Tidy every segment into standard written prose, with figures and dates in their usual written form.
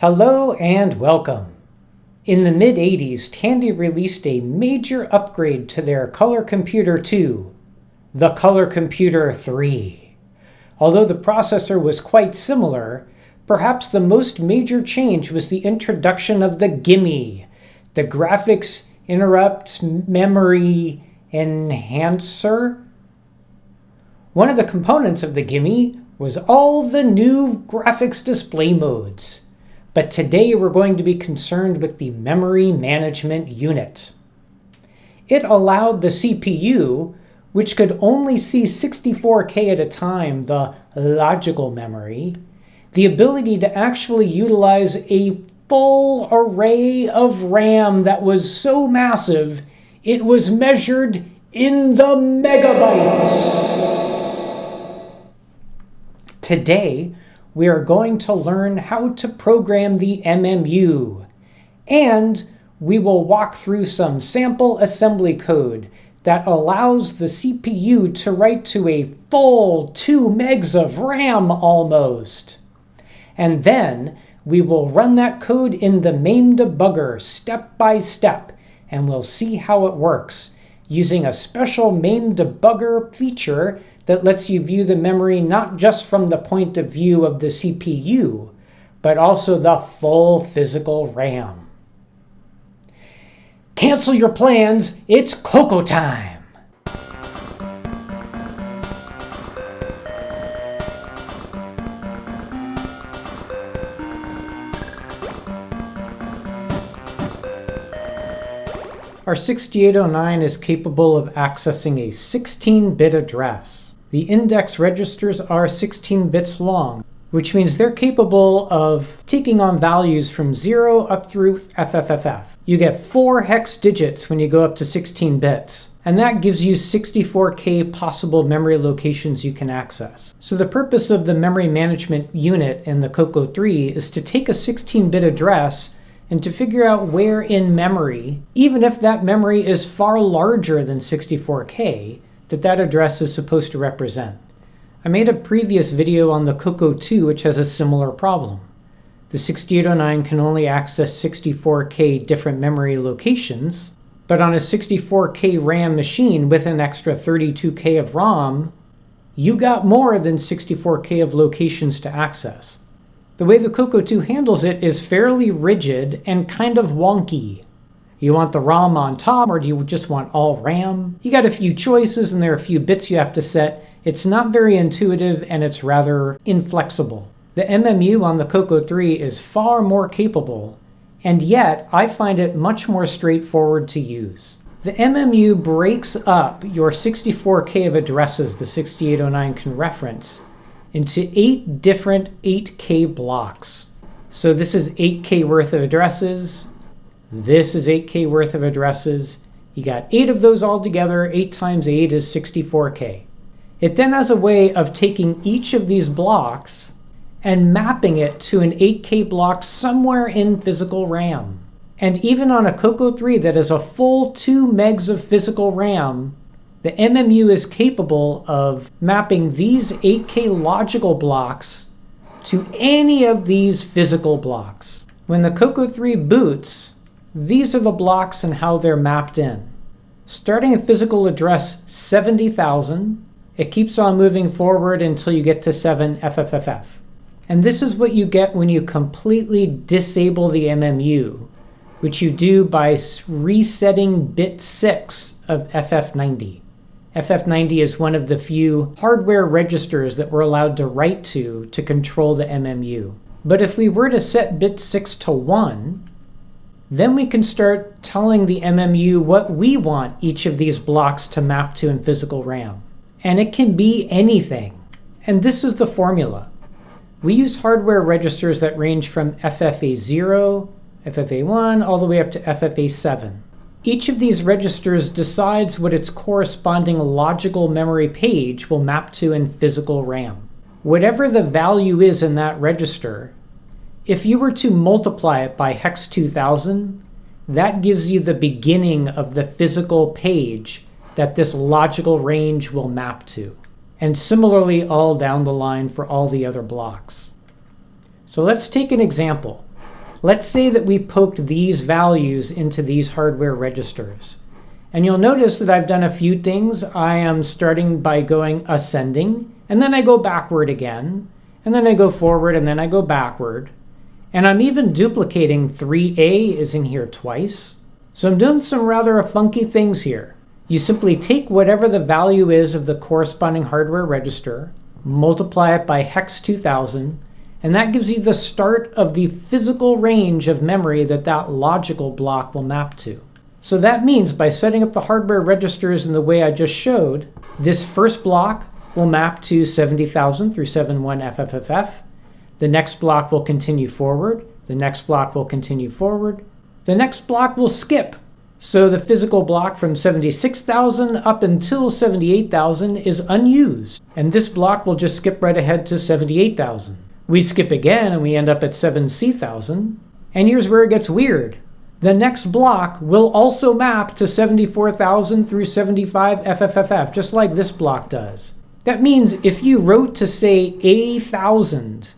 Hello and welcome. In the mid-80s, Tandy released a major upgrade to their Color Computer 2, the Color Computer 3. Although the processor was quite similar, perhaps the most major change was the introduction of the GIME, the Graphics Interrupt Memory Enhancer. One of the components of the GIME was all the new graphics display modes. But today we're going to be concerned with the memory management unit. It allowed the CPU, which could only see 64K at a time, the logical memory, the ability to actually utilize a full array of RAM that was so massive, it was measured in the megabytes. Today, we are going to learn how to program the MMU, and we will walk through some sample assembly code that allows the CPU to write to a full 2 megs of RAM almost. And then we will run that code in the MAME debugger step by step, and we'll see how it works using a special MAME debugger feature that lets you view the memory not just from the point of view of the CPU, but also the full physical RAM. Cancel your plans, it's Coco time! Our 6809 is capable of accessing a 16-bit address. The index registers are 16 bits long, which means they're capable of taking on values from 0 up through FFFF. You get 4 hex digits when you go up to 16 bits, and that gives you 64K possible memory locations you can access. So the purpose of the memory management unit in the Coco 3 is to take a 16-bit address and to figure out where in memory, even if that memory is far larger than 64K, that address is supposed to represent. I made a previous video on the Coco 2 which has a similar problem. The 6809 can only access 64K different memory locations, but on a 64K RAM machine with an extra 32K of ROM, you got more than 64K of locations to access. The way the Coco 2 handles it is fairly rigid and kind of wonky. You want the ROM on top, or do you just want all RAM? You got a few choices and there are a few bits you have to set. It's not very intuitive and it's rather inflexible. The MMU on the Coco 3 is far more capable, and yet I find it much more straightforward to use. The MMU breaks up your 64K of addresses the 6809 can reference into 8 different 8K blocks. So this is 8K worth of addresses. This is 8K worth of addresses. You got 8 of those all together. 8 times 8 is 64K. It then has a way of taking each of these blocks and mapping it to an 8K block somewhere in physical RAM. And even on a Coco 3 that is a full 2 megs of physical RAM, the MMU is capable of mapping these 8K logical blocks to any of these physical blocks. When the Coco 3 boots, these are the blocks and how they're mapped in. Starting at physical address 70,000, it keeps on moving forward until you get to 7 FFFF. And this is what you get when you completely disable the MMU, which you do by resetting bit 6 of FF90. FF90 is one of the few hardware registers that we're allowed to write to control the MMU. But if we were to set bit 6 to 1, then we can start telling the MMU what we want each of these blocks to map to in physical RAM. And it can be anything. And this is the formula. We use hardware registers that range from FFA0, FFA1, all the way up to FFA7. Each of these registers decides what its corresponding logical memory page will map to in physical RAM. Whatever the value is in that register, if you were to multiply it by hex 2000, that gives you the beginning of the physical page that this logical range will map to. And similarly all down the line for all the other blocks. So let's take an example. Let's say that we poked these values into these hardware registers. And you'll notice that I've done a few things. I am starting by going ascending, and then I go backward again, and then I go forward, and then I go backward. And I'm even duplicating 3A is in here twice. So I'm doing some rather funky things here. You simply take whatever the value is of the corresponding hardware register, multiply it by hex 2000, and that gives you the start of the physical range of memory that that logical block will map to. So that means by setting up the hardware registers in the way I just showed, this first block will map to 70,000 through 71FFFF. The next block will continue forward. The next block will continue forward. The next block will skip. So the physical block from 76,000 up until 78,000 is unused. And this block will just skip right ahead to 78,000. We skip again and we end up at 7C1000. And here's where it gets weird. The next block will also map to 74,000 through 75FFFF, just like this block does. That means if you wrote to say A1000,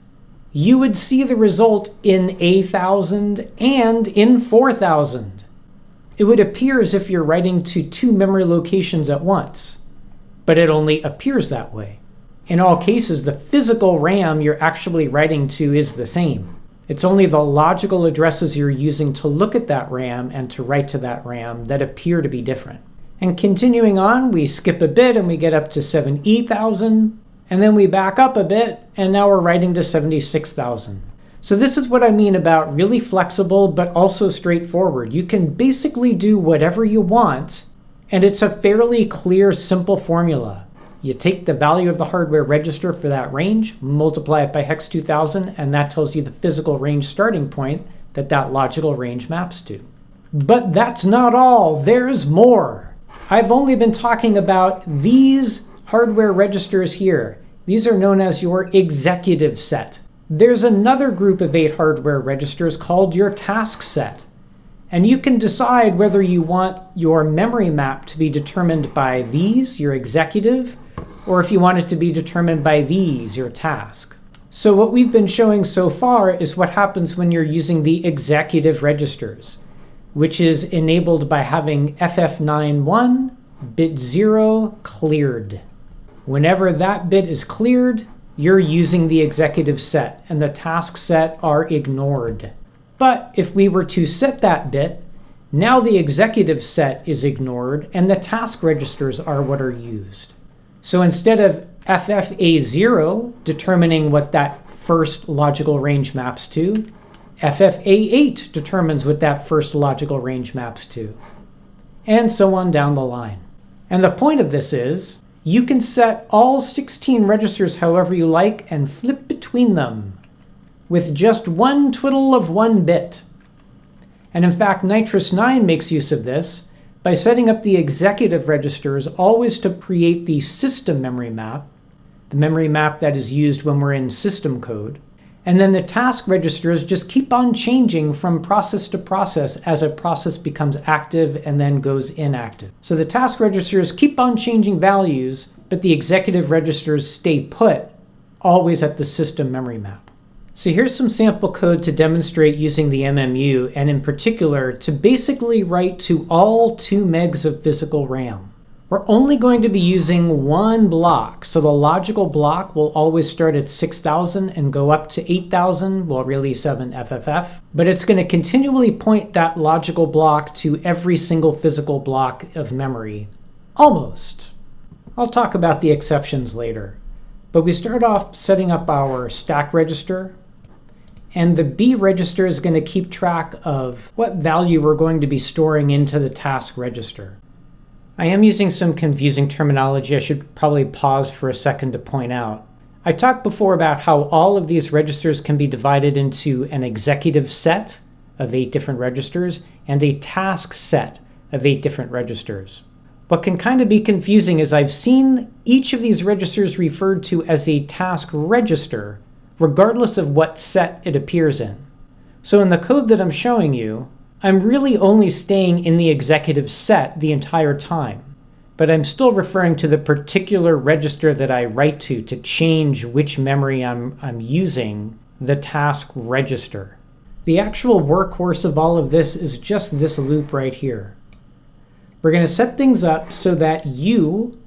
you would see the result in A1000 and in 4000. It would appear as if you're writing to two memory locations at once, but it only appears that way. In all cases, the physical RAM you're actually writing to is the same. It's only the logical addresses you're using to look at that RAM and to write to that RAM that appear to be different. And continuing on, we skip a bit and we get up to 7E1000, and then we back up a bit, and now we're writing to 76,000. So this is what I mean about really flexible, but also straightforward. You can basically do whatever you want, and it's a fairly clear, simple formula. You take the value of the hardware register for that range, multiply it by hex 2000, and that tells you the physical range starting point that that logical range maps to. But that's not all. There's more. I've only been talking about these hardware registers here. These are known as your executive set. There's another group of 8 hardware registers called your task set. And you can decide whether you want your memory map to be determined by these, your executive, or if you want it to be determined by these, your task. So what we've been showing so far is what happens when you're using the executive registers, which is enabled by having FF91 bit 0 cleared. Whenever that bit is cleared, you're using the executive set, and the task set are ignored. But if we were to set that bit, now the executive set is ignored, and the task registers are what are used. So instead of FFA0 determining what that first logical range maps to, FFA8 determines what that first logical range maps to, and so on down the line. And the point of this is, you can set all 16 registers however you like and flip between them with just one twiddle of 1 bit. And in fact, Nitrous 9 makes use of this by setting up the executive registers always to create the system memory map, the memory map that is used when we're in system code. And then the task registers just keep on changing from process to process as a process becomes active and then goes inactive. So the task registers keep on changing values, but the executive registers stay put, always at the system memory map. So here's some sample code to demonstrate using the MMU, and in particular, to basically write to all 2 megs of physical RAM. We're only going to be using one block, so the logical block will always start at 6,000 and go up to 8,000, well really 7FFF, but it's going to continually point that logical block to every single physical block of memory. Almost. I'll talk about the exceptions later. But we start off setting up our stack register, and the B register is going to keep track of what value we're going to be storing into the task register. I am using some confusing terminology I should probably pause for a second to point out. I talked before about how all of these registers can be divided into an executive set of 8 different registers and a task set of 8 different registers. What can kind of be confusing is I've seen each of these registers referred to as a task register, regardless of what set it appears in. So in the code that I'm showing you, I'm really only staying in the executive set the entire time, but I'm still referring to the particular register that I write to change which memory I'm using, the task register. The actual workhorse of all of this is just this loop right here. We're going to set things up so that U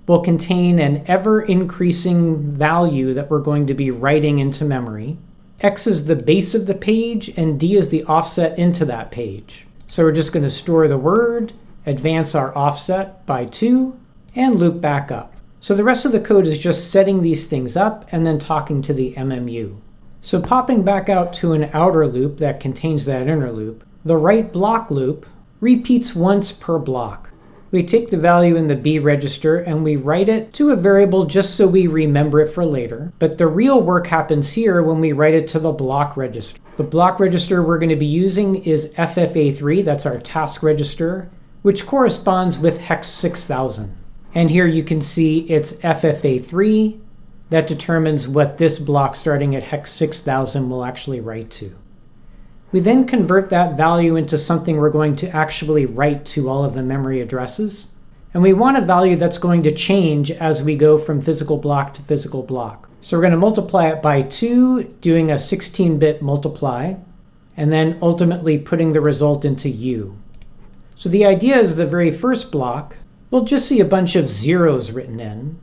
will contain an ever-increasing value that we're going to be writing into memory. X is the base of the page, and D is the offset into that page. So we're just going to store the word, advance our offset by 2, and loop back up. So the rest of the code is just setting these things up and then talking to the MMU. So popping back out to an outer loop that contains that inner loop, the write block loop repeats once per block. We take the value in the B register and we write it to a variable just so we remember it for later. But the real work happens here when we write it to the block register. The block register we're going to be using is FFA3, that's our task register, which corresponds with hex 6000. And here you can see it's FFA3 that determines what this block starting at hex 6000 will actually write to. We then convert that value into something we're going to actually write to all of the memory addresses. And we want a value that's going to change as we go from physical block to physical block. So we're going to multiply it by 2, doing a 16-bit multiply, and then ultimately putting the result into U. So the idea is the very first block, we'll just see a bunch of zeros written in.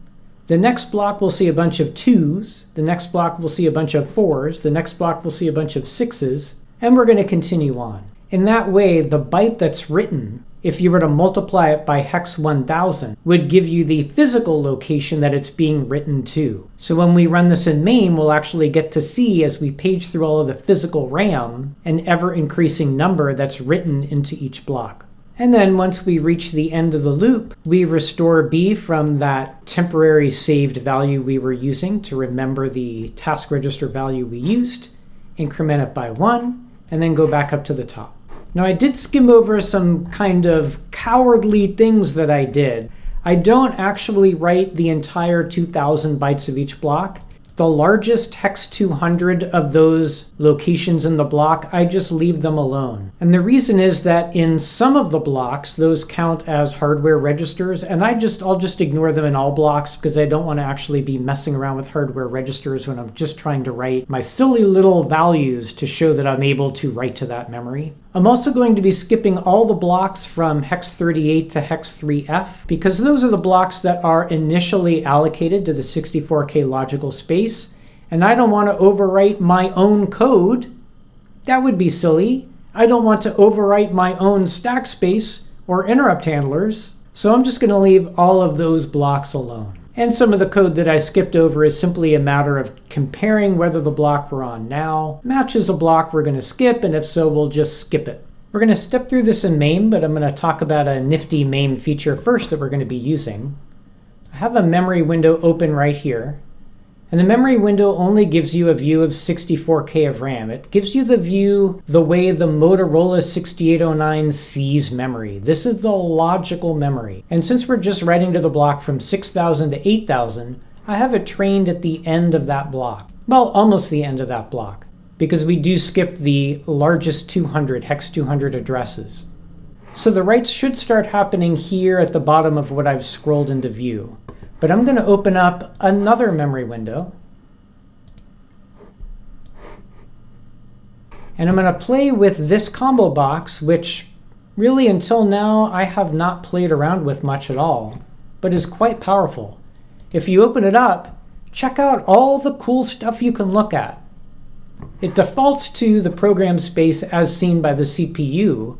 The next block we'll see a bunch of 2s. The next block we'll see a bunch of 4s. The next block we'll see a bunch of 6s. And we're going to continue on. In that way, the byte that's written, if you were to multiply it by hex 1000, would give you the physical location that it's being written to. So when we run this in MAME, we'll actually get to see, as we page through all of the physical RAM, an ever-increasing number that's written into each block. And then once we reach the end of the loop, we restore B from that temporary saved value we were using to remember the task register value we used, increment it by 1, and then go back up to the top. Now I did skim over some kind of cowardly things that I did. I don't actually write the entire 2000 bytes of each block. The largest hex 200 of those locations in the block, I just leave them alone. And the reason is that in some of the blocks, those count as hardware registers, and I'll just ignore them in all blocks because I don't want to actually be messing around with hardware registers when I'm just trying to write my silly little values to show that I'm able to write to that memory. I'm also going to be skipping all the blocks from hex 38 to hex 3F because those are the blocks that are initially allocated to the 64K logical space, and I don't want to overwrite my own code. That would be silly. I don't want to overwrite my own stack space or interrupt handlers, so I'm just going to leave all of those blocks alone. And some of the code that I skipped over is simply a matter of comparing whether the block we're on now matches a block we're going to skip, and if so, we'll just skip it. We're going to step through this in MAME, but I'm going to talk about a nifty MAME feature first that we're going to be using. I have a memory window open right here, and the memory window only gives you a view of 64K of RAM. It gives you the view the way the Motorola 6809 sees memory. This is the logical memory. And since we're just writing to the block from 6000 to 8000, I have it trained at the end of that block. Well, almost the end of that block, because we do skip the largest 200, hex 200 addresses. So the writes should start happening here at the bottom of what I've scrolled into view. But I'm going to open up another memory window. And I'm going to play with this combo box, which really until now I have not played around with much at all, but is quite powerful. If you open it up, check out all the cool stuff you can look at. It defaults to the program space as seen by the CPU,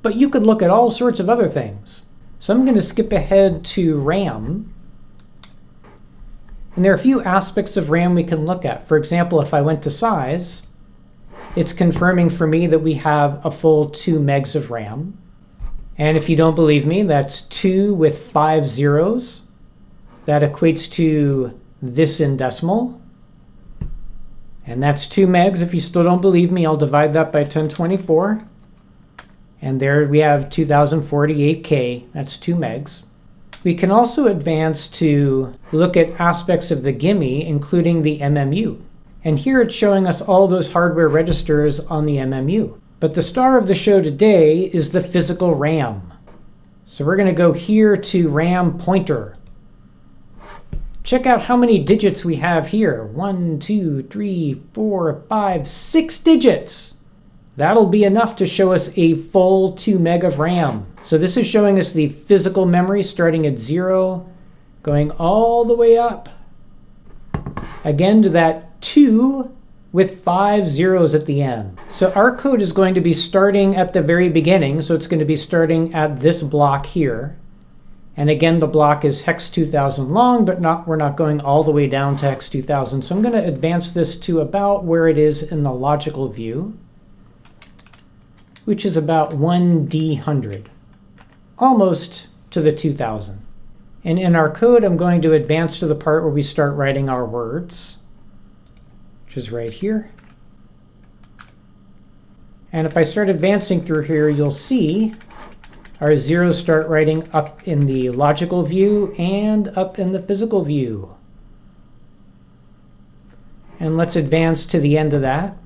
but you could look at all sorts of other things. So I'm going to skip ahead to RAM. And there are a few aspects of RAM we can look at. For example, if I went to size, it's confirming for me that we have a full 2 megs of RAM. And if you don't believe me, that's 2 with 5 zeros. That equates to this in decimal. And that's 2 megs. If you still don't believe me, I'll divide that by 1024. And there we have 2048K. That's 2 megs. We can also advance to look at aspects of the GIME, including the MMU. And here it's showing us all those hardware registers on the MMU. But the star of the show today is the physical RAM. So we're going to go here to RAM pointer. Check out how many digits we have here. 1, 2, 3, 4, 5, 6 digits. That'll be enough to show us a full 2 meg of RAM. So this is showing us the physical memory starting at 0, going all the way up, again to that 2 with 5 zeros at the end. So our code is going to be starting at the very beginning, so it's going to be starting at this block here. And again, the block is hex 2000 long, but we're not going all the way down to hex 2000. So I'm going to advance this to about where it is in the logical view, which is about 1D100, almost to the 2000. And in our code, I'm going to advance to the part where we start writing our words, which is right here. And if I start advancing through here, you'll see our zeros start writing up in the logical view and up in the physical view. And let's advance to the end of that.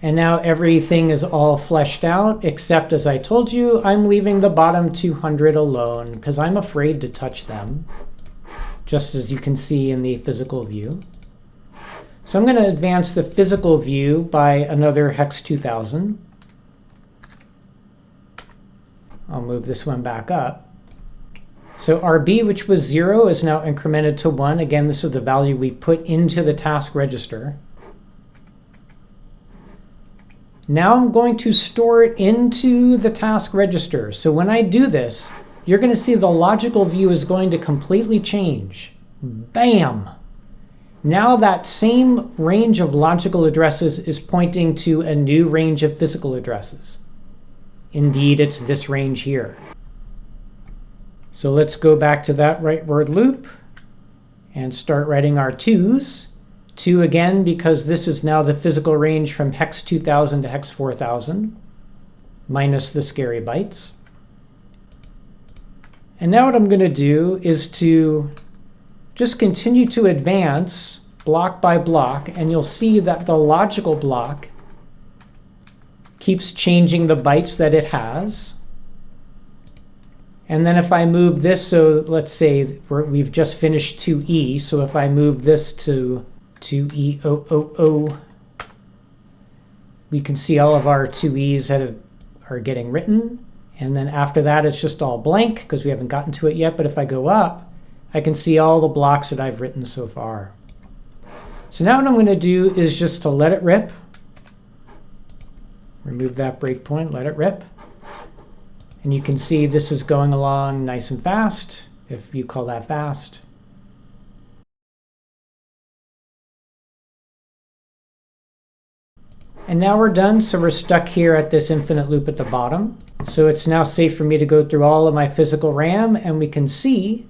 And now everything is all fleshed out, except, as I told you, I'm leaving the bottom 200 alone because I'm afraid to touch them, just as you can see in the physical view. So I'm going to advance the physical view by another hex 2000. I'll move this one back up. So RB, which was 0, is now incremented to 1. Again, this is the value we put into the task register. Now I'm going to store it into the task register. So when I do this, you're going to see the logical view is going to completely change. Bam! Now that same range of logical addresses is pointing to a new range of physical addresses. Indeed, it's this range here. So let's go back to that right word loop and start writing our 2s. 2 again, because this is now the physical range from hex 2000 to hex 4000, minus the scary bytes. And now what I'm going to do is to just continue to advance block by block, and you'll see that the logical block keeps changing the bytes that it has. And then if I move this, so let's say we've just finished 2E, so if I move this to 2E000, we can see all of our 2E's that are getting written. And then after that, it's just all blank because we haven't gotten to it yet. But if I go up, I can see all the blocks that I've written so far. So now what I'm going to do is just to let it rip. Remove that breakpoint, let it rip. And you can see this is going along nice and fast, if you call that fast. And now we're done, so we're stuck here at this infinite loop at the bottom. So it's now safe for me to go through all of my physical RAM, and we can see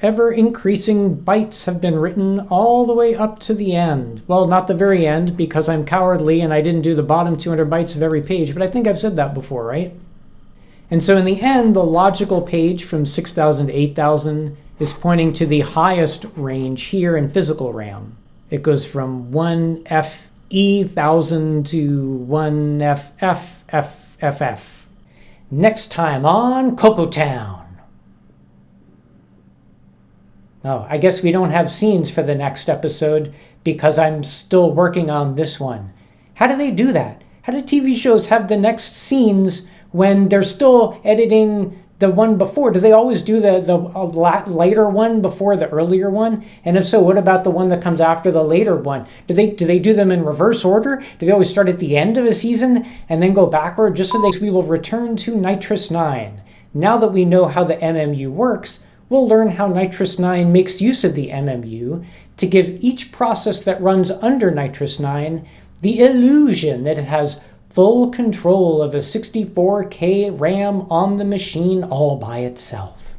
ever-increasing bytes have been written all the way up to the end. Well, not the very end, because I'm cowardly and I didn't do the bottom 200 bytes of every page, but I think I've said that before, right? And so in the end, the logical page from 6000 to 8000 is pointing to the highest range here in physical RAM. It goes from 1FE1000 to 1FFFFF. Next time on Coco Town. Oh, I guess we don't have scenes for the next episode because I'm still working on this one. How do they do that? How do TV shows have the next scenes when they're still editing the one before? Do they always do the later one before the earlier one? And if so, what about the one that comes after the later one? Do they do them in reverse order? Do they always start at the end of a season and then go backward? Just so we will return to Nitrous 9. Now that we know how the MMU works, we'll learn how Nitrous 9 makes use of the MMU to give each process that runs under Nitrous 9 the illusion that it has full control of a 64K RAM on the machine all by itself.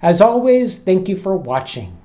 As always, thank you for watching.